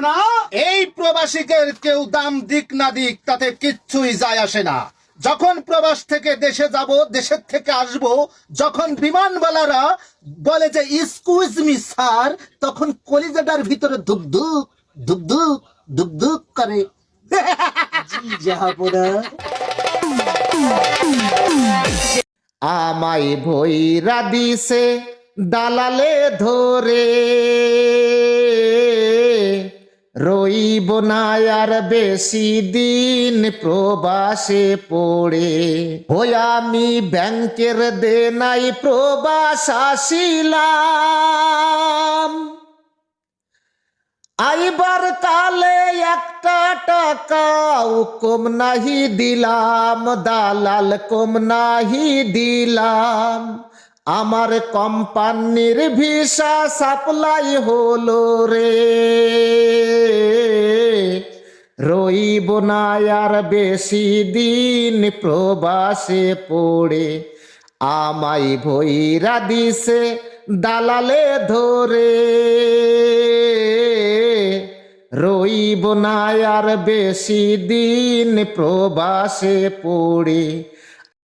না। এই প্রবাসীকে কেউ দাম দিক না দিক তাতে কিচ্ছুই যায় আসে না। যখন প্রবাস থেকে দেশে যাব, দেশের থেকে আসব, যখন বিমানবালারা বলে যে এক্সকিউজ মি স্যার, তখন কলিজাটার ভিতরে ধুক ধুক ধুক ধুক ধুক ধুক করে। জি জাহাপনা। আমায় ভৈরা দিছে দালালে ধরে, রইব না আর বেশি দিন প্রবাসে পড়ে। ওই আমি ব্যাংকের দেনাই প্রবাস আসিলাম, আইবার কালে একটা টাকাও কম নাহি দিলাম, দালাল কম নাহি দিলাম। আমার কোম্পানির ভিসা সাপ্লাই হলো রে, রইব না আর বেশি দিন প্রবাসে পড়ে। আমায় ভৈরা দিছে দালালে ধরে, রইব না আর বেশি দিন প্রবাসে পড়ে।